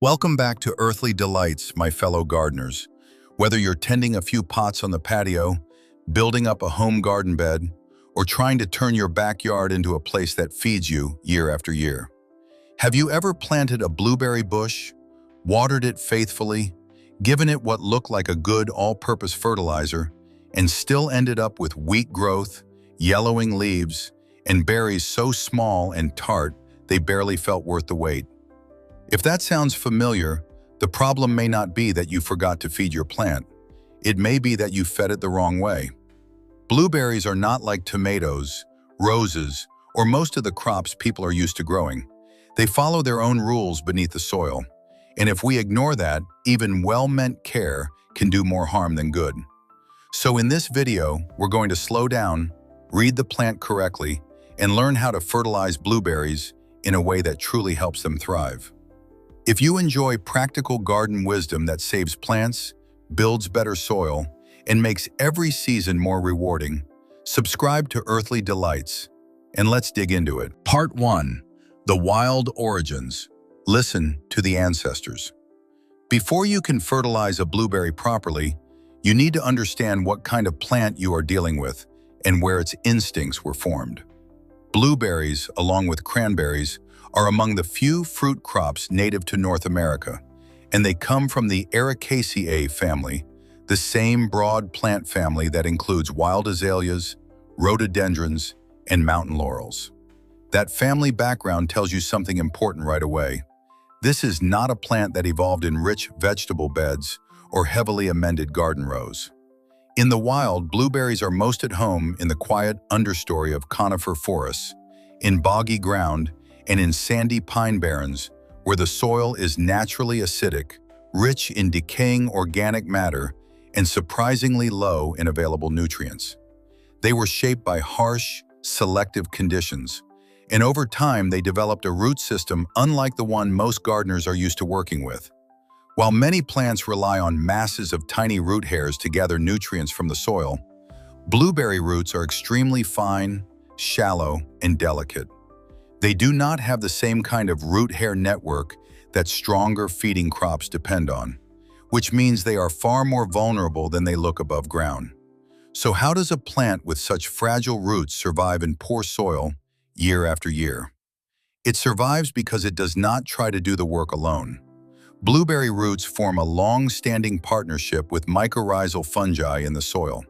Welcome back to Earthly Delights, my fellow gardeners. Whether you're tending a few pots on the patio, building up a home garden bed, or trying to turn your backyard into a place that feeds you year after year. Have you ever planted a blueberry bush, watered it faithfully, given it what looked like a good all-purpose fertilizer, and still ended up with weak growth, yellowing leaves, and berries so small and tart they barely felt worth the wait? If that sounds familiar, the problem may not be that you forgot to feed your plant. It may be that you fed it the wrong way. Blueberries are not like tomatoes, roses, or most of the crops people are used to growing. They follow their own rules beneath the soil. And if we ignore that, even well-meant care can do more harm than good. So in this video, we're going to slow down, read the plant correctly, and learn how to fertilize blueberries in a way that truly helps them thrive. If you enjoy practical garden wisdom that saves plants, builds better soil, and makes every season more rewarding, subscribe to Earthly Delights, and let's dig into it. Part 1. The Wild Origins. Listen to the ancestors. Before you can fertilize a blueberry properly, you need to understand what kind of plant you are dealing with and where its instincts were formed. Blueberries, along with cranberries, are among the few fruit crops native to North America, and they come from the Ericaceae family, the same broad plant family that includes wild azaleas, rhododendrons, and mountain laurels. That family background tells you something important right away. This is not a plant that evolved in rich vegetable beds or heavily amended garden rows. In the wild, blueberries are most at home in the quiet understory of conifer forests, in boggy ground, and in sandy pine barrens, where the soil is naturally acidic, rich in decaying organic matter, and surprisingly low in available nutrients. They were shaped by harsh, selective conditions, and over time they developed a root system unlike the one most gardeners are used to working with. While many plants rely on masses of tiny root hairs to gather nutrients from the soil, blueberry roots are extremely fine, shallow, and delicate. They do not have the same kind of root hair network that stronger feeding crops depend on, which means they are far more vulnerable than they look above ground. So how does a plant with such fragile roots survive in poor soil year after year? It survives because it does not try to do the work alone. Blueberry roots form a long-standing partnership with mycorrhizal fungi in the soil.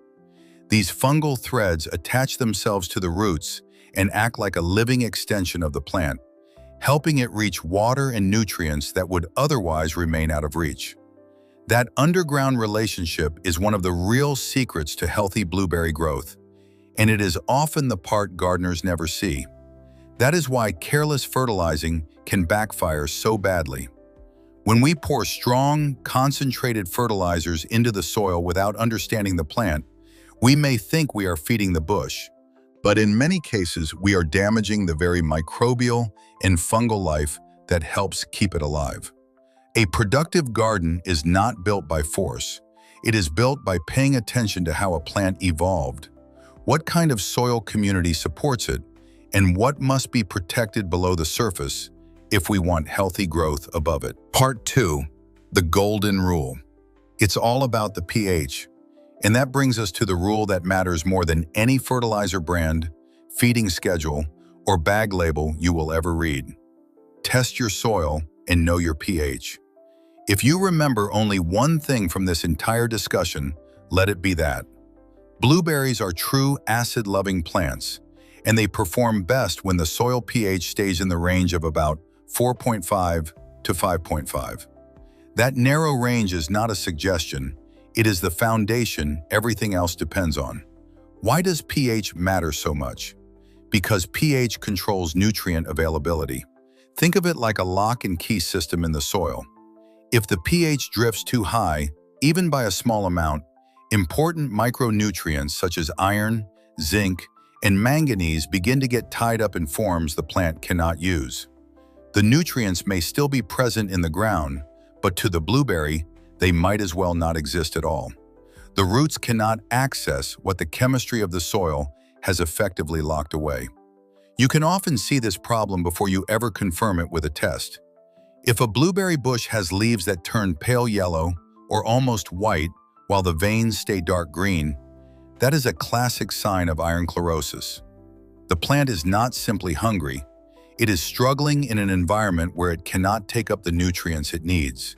These fungal threads attach themselves to the roots and act like a living extension of the plant, helping it reach water and nutrients that would otherwise remain out of reach. That underground relationship is one of the real secrets to healthy blueberry growth, and it is often the part gardeners never see. That is why careless fertilizing can backfire so badly. When we pour strong, concentrated fertilizers into the soil without understanding the plant, we may think we are feeding the bush, but in many cases we are damaging the very microbial and fungal life that helps keep it alive. A productive garden is not built by force. It is built by paying attention to how a plant evolved, what kind of soil community supports it, and what must be protected below the surface if we want healthy growth above it. Part 2. The Golden Rule. It's all about the pH. And that brings us to the rule that matters more than any fertilizer brand, feeding schedule, or bag label you will ever read. Test your soil and know your pH. If you remember only one thing from this entire discussion, let it be that. Blueberries are true acid-loving plants, and they perform best when the soil pH stays in the range of about 4.5 to 5.5. That narrow range is not a suggestion. It is the foundation everything else depends on. Why does pH matter so much? Because pH controls nutrient availability. Think of it like a lock and key system in the soil. If the pH drifts too high, even by a small amount, important micronutrients such as iron, zinc, and manganese begin to get tied up in forms the plant cannot use. The nutrients may still be present in the ground, but to the blueberry, they might as well not exist at all. The roots cannot access what the chemistry of the soil has effectively locked away. You can often see this problem before you ever confirm it with a test. If a blueberry bush has leaves that turn pale yellow or almost white while the veins stay dark green, that is a classic sign of iron chlorosis. The plant is not simply hungry, it is struggling in an environment where it cannot take up the nutrients it needs,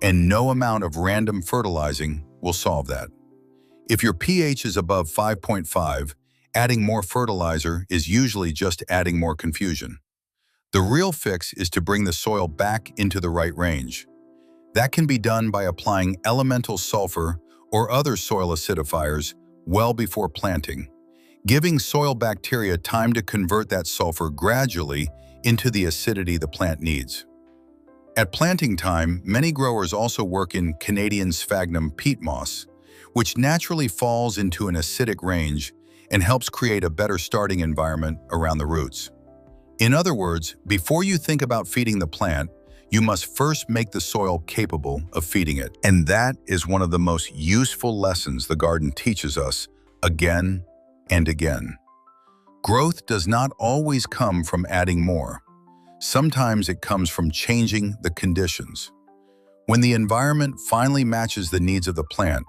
and no amount of random fertilizing will solve that. If your pH is above 5.5, adding more fertilizer is usually just adding more confusion. The real fix is to bring the soil back into the right range. That can be done by applying elemental sulfur or other soil acidifiers well before planting, giving soil bacteria time to convert that sulfur gradually into the acidity the plant needs. At planting time, many growers also work in Canadian sphagnum peat moss, which naturally falls into an acidic range and helps create a better starting environment around the roots. In other words, before you think about feeding the plant, you must first make the soil capable of feeding it. And that is one of the most useful lessons the garden teaches us again and again. Growth does not always come from adding more. Sometimes it comes from changing the conditions. When the environment finally matches the needs of the plant,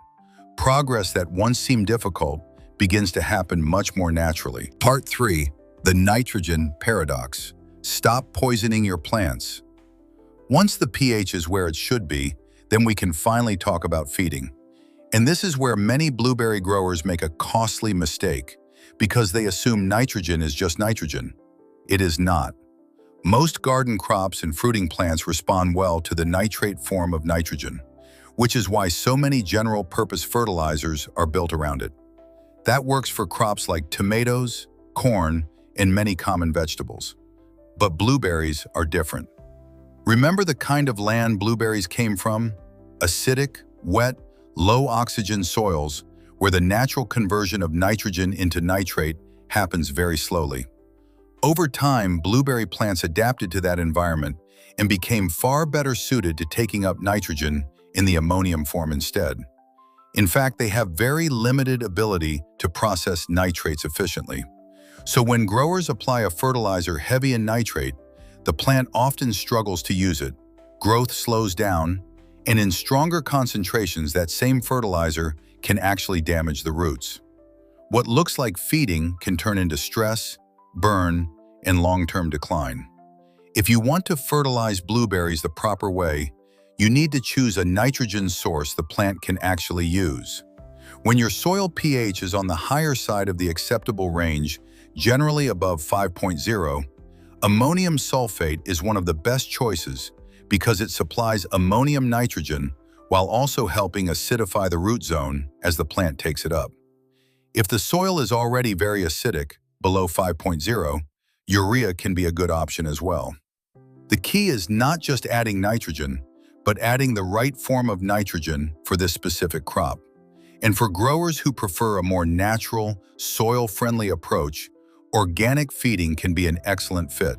progress that once seemed difficult begins to happen much more naturally. Part 3. The nitrogen paradox. Stop poisoning your plants. Once the pH is where it should be, then we can finally talk about feeding. And this is where many blueberry growers make a costly mistake, because they assume nitrogen is just nitrogen. It is not. Most garden crops and fruiting plants respond well to the nitrate form of nitrogen, which is why so many general-purpose fertilizers are built around it. That works for crops like tomatoes, corn, and many common vegetables. But blueberries are different. Remember the kind of land blueberries came from? Acidic, wet, low-oxygen soils where the natural conversion of nitrogen into nitrate happens very slowly. Over time, blueberry plants adapted to that environment and became far better suited to taking up nitrogen in the ammonium form instead. In fact, they have very limited ability to process nitrates efficiently. So when growers apply a fertilizer heavy in nitrate, the plant often struggles to use it, growth slows down, and in stronger concentrations that same fertilizer can actually damage the roots. What looks like feeding can turn into stress, burn, and long-term decline. If you want to fertilize blueberries the proper way, you need to choose a nitrogen source the plant can actually use. When your soil pH is on the higher side of the acceptable range, generally above 5.0, ammonium sulfate is one of the best choices because it supplies ammonium nitrogen while also helping acidify the root zone as the plant takes it up. If the soil is already very acidic, below 5.0, urea can be a good option as well. The key is not just adding nitrogen, but adding the right form of nitrogen for this specific crop. And for growers who prefer a more natural, soil-friendly approach, organic feeding can be an excellent fit.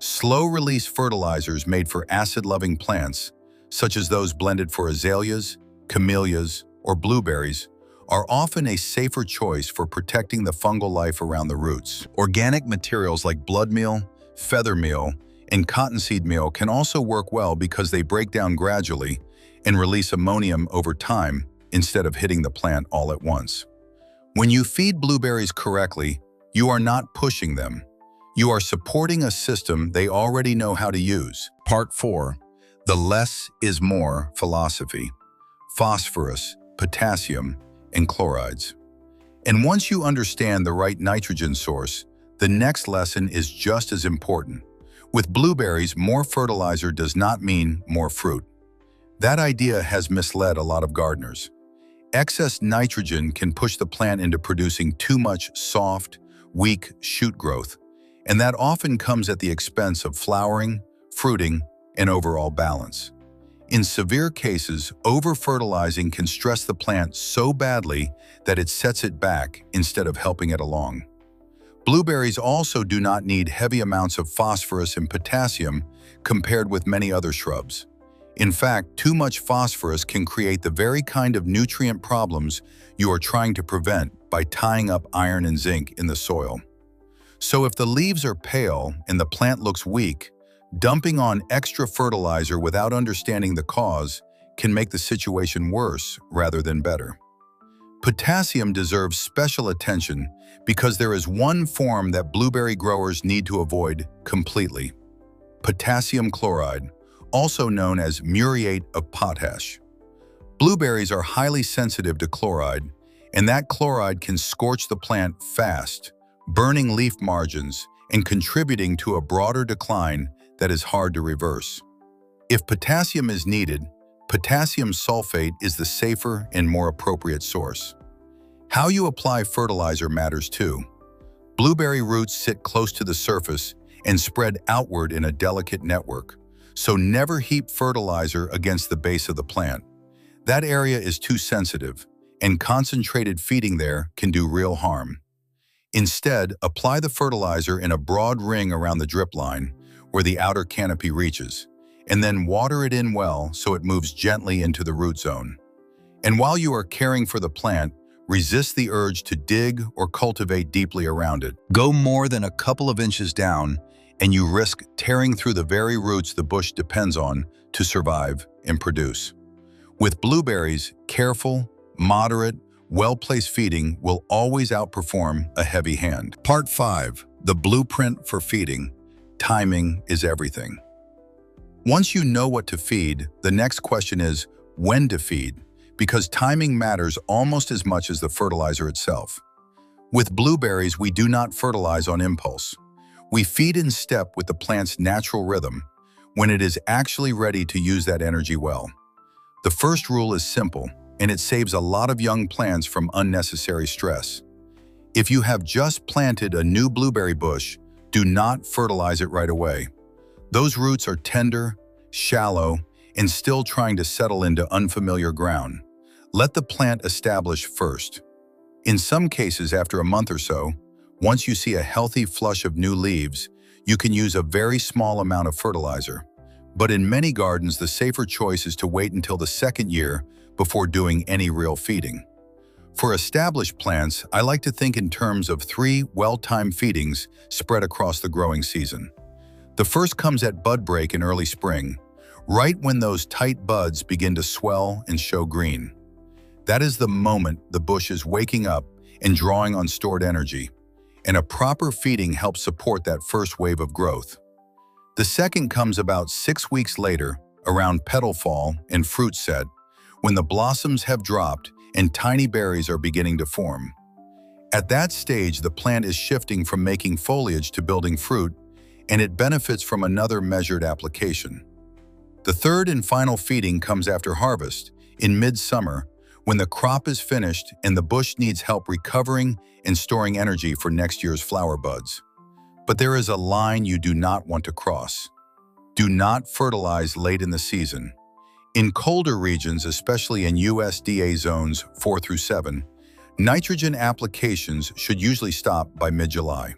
Slow-release fertilizers made for acid-loving plants, such as those blended for azaleas, camellias, or blueberries, are often a safer choice for protecting the fungal life around the roots. Organic materials like blood meal, feather meal, and cottonseed meal can also work well because they break down gradually and release ammonium over time instead of hitting the plant all at once. When you feed blueberries correctly, you are not pushing them. You are supporting a system they already know how to use. Part 4. The less is more philosophy. Phosphorus, potassium, and chlorides. And once you understand the right nitrogen source, the next lesson is just as important. With blueberries, more fertilizer does not mean more fruit. That idea has misled a lot of gardeners. Excess nitrogen can push the plant into producing too much soft, weak shoot growth, and that often comes at the expense of flowering, fruiting, and overall balance. In severe cases, over-fertilizing can stress the plant so badly that it sets it back instead of helping it along. Blueberries also do not need heavy amounts of phosphorus and potassium compared with many other shrubs. In fact, too much phosphorus can create the very kind of nutrient problems you are trying to prevent by tying up iron and zinc in the soil. So if the leaves are pale and the plant looks weak, Dumping on extra fertilizer without understanding the cause can make the situation worse rather than better. Potassium deserves special attention because there is one form that blueberry growers need to avoid completely: potassium chloride, also known as muriate of potash. Blueberries are highly sensitive to chloride, and that chloride can scorch the plant fast, burning leaf margins and contributing to a broader decline that is hard to reverse. If potassium is needed, potassium sulfate is the safer and more appropriate source. How you apply fertilizer matters too. Blueberry roots sit close to the surface and spread outward in a delicate network, so never heap fertilizer against the base of the plant. That area is too sensitive, and concentrated feeding there can do real harm. Instead, apply the fertilizer in a broad ring around the drip line, where the outer canopy reaches, and then water it in well so it moves gently into the root zone. And while you are caring for the plant, resist the urge to dig or cultivate deeply around it. Go more than a couple of inches down, and you risk tearing through the very roots the bush depends on to survive and produce. With blueberries, careful, moderate, well-placed feeding will always outperform a heavy hand. Part 5. The blueprint for feeding. Timing is everything. Once you know what to feed, the next question is when to feed, because timing matters almost as much as the fertilizer itself. With blueberries, we do not fertilize on impulse. We feed in step with the plant's natural rhythm, when it is actually ready to use that energy well. The first rule is simple, and it saves a lot of young plants from unnecessary stress. If you have just planted a new blueberry bush, do not fertilize it right away. Those roots are tender, shallow, and still trying to settle into unfamiliar ground. Let the plant establish first. In some cases, after a month or so, once you see a healthy flush of new leaves, you can use a very small amount of fertilizer. But in many gardens, the safer choice is to wait until the second year before doing any real feeding. For established plants, I like to think in terms of 3 well-timed feedings spread across the growing season. The first comes at bud break in early spring, right when those tight buds begin to swell and show green. That is the moment the bush is waking up and drawing on stored energy, and a proper feeding helps support that first wave of growth. The second comes about 6 weeks later, around petal fall and fruit set, when the blossoms have dropped and tiny berries are beginning to form. At that stage, the plant is shifting from making foliage to building fruit, and it benefits from another measured application. The third and final feeding comes after harvest, in midsummer, when the crop is finished and the bush needs help recovering and storing energy for next year's flower buds. But there is a line you do not want to cross. Do not fertilize late in the season. In colder regions, especially in USDA zones 4 through 7, nitrogen applications should usually stop by mid-July.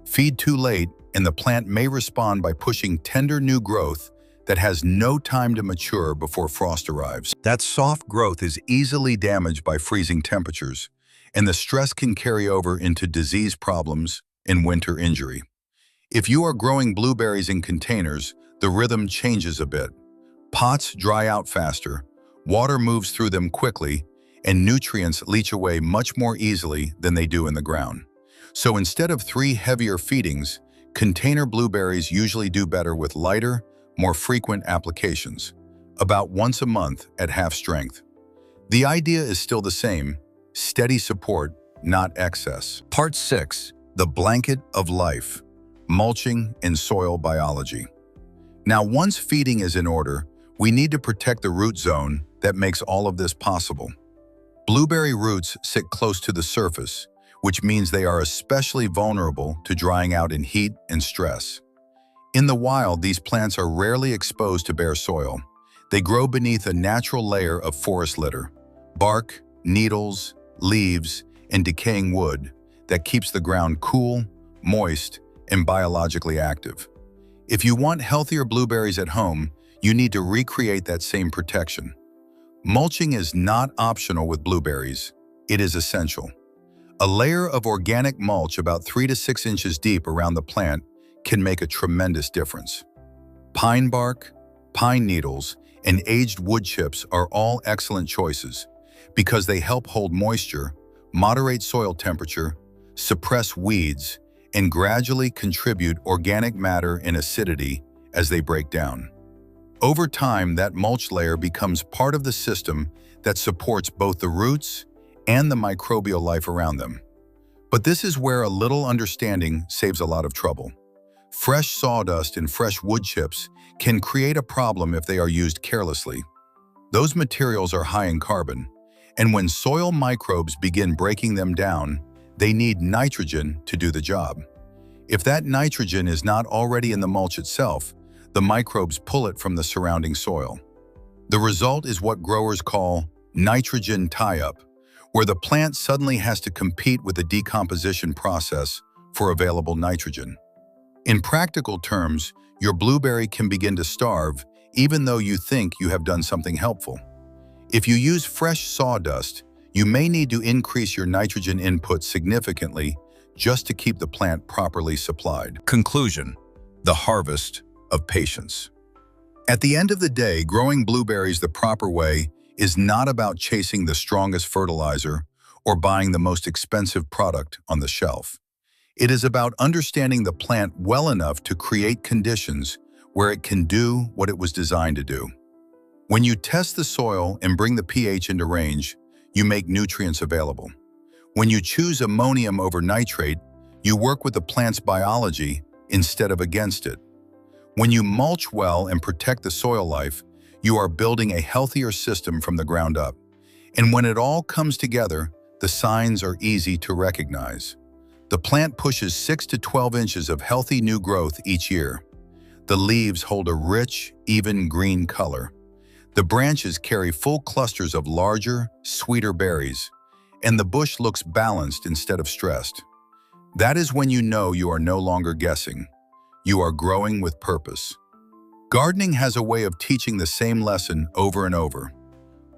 Feed too late, and the plant may respond by pushing tender new growth that has no time to mature before frost arrives. That soft growth is easily damaged by freezing temperatures, and the stress can carry over into disease problems and winter injury. If you are growing blueberries in containers, the rhythm changes a bit. Pots dry out faster, water moves through them quickly, and nutrients leach away much more easily than they do in the ground. So instead of 3 heavier feedings, container blueberries usually do better with lighter, more frequent applications, about once a month at half strength. The idea is still the same: steady support, not excess. Part 6. The blanket of life: mulching and soil biology. Now, once feeding is in order, we need to protect the root zone that makes all of this possible. Blueberry roots sit close to the surface, which means they are especially vulnerable to drying out in heat and stress. In the wild, these plants are rarely exposed to bare soil. They grow beneath a natural layer of forest litter, bark, needles, leaves, and decaying wood that keeps the ground cool, moist, and biologically active. If you want healthier blueberries at home, you need to recreate that same protection. Mulching is not optional with blueberries. It is essential. A layer of organic mulch about 3 to 6 inches deep around the plant can make a tremendous difference. Pine bark, pine needles, and aged wood chips are all excellent choices because they help hold moisture, moderate soil temperature, suppress weeds, and gradually contribute organic matter and acidity as they break down. Over time, that mulch layer becomes part of the system that supports both the roots and the microbial life around them. But this is where a little understanding saves a lot of trouble. Fresh sawdust and fresh wood chips can create a problem if they are used carelessly. Those materials are high in carbon, and when soil microbes begin breaking them down, they need nitrogen to do the job. If that nitrogen is not already in the mulch itself, the microbes pull it from the surrounding soil. The result is what growers call nitrogen tie-up, where the plant suddenly has to compete with the decomposition process for available nitrogen. In practical terms, your blueberry can begin to starve even though you think you have done something helpful. If you use fresh sawdust, you may need to increase your nitrogen input significantly just to keep the plant properly supplied. Conclusion: the harvest of patience. At the end of the day, growing blueberries the proper way is not about chasing the strongest fertilizer or buying the most expensive product on the shelf. It is about understanding the plant well enough to create conditions where it can do what it was designed to do. When you test the soil and bring the pH into range, you make nutrients available. When you choose ammonium over nitrate, you work with the plant's biology instead of against it. When you mulch well and protect the soil life, you are building a healthier system from the ground up. And when it all comes together, the signs are easy to recognize. The plant pushes 6 to 12 inches of healthy new growth each year. The leaves hold a rich, even green color. The branches carry full clusters of larger, sweeter berries, and the bush looks balanced instead of stressed. That is when you know you are no longer guessing. You are growing with purpose. Gardening has a way of teaching the same lesson over and over.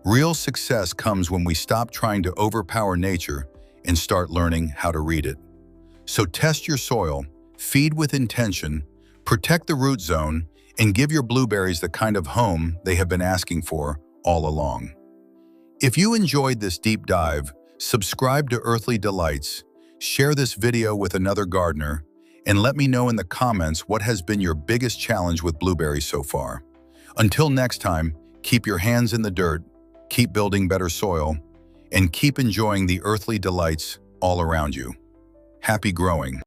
Real success comes when we stop trying to overpower nature and start learning how to read it. So test your soil, feed with intention, protect the root zone, and give your blueberries the kind of home they have been asking for all along. If you enjoyed this deep dive, subscribe to Earthly Delights, share this video with another gardener, and let me know in the comments what has been your biggest challenge with blueberries so far. Until next time, keep your hands in the dirt, keep building better soil, and keep enjoying the earthly delights all around you. Happy growing!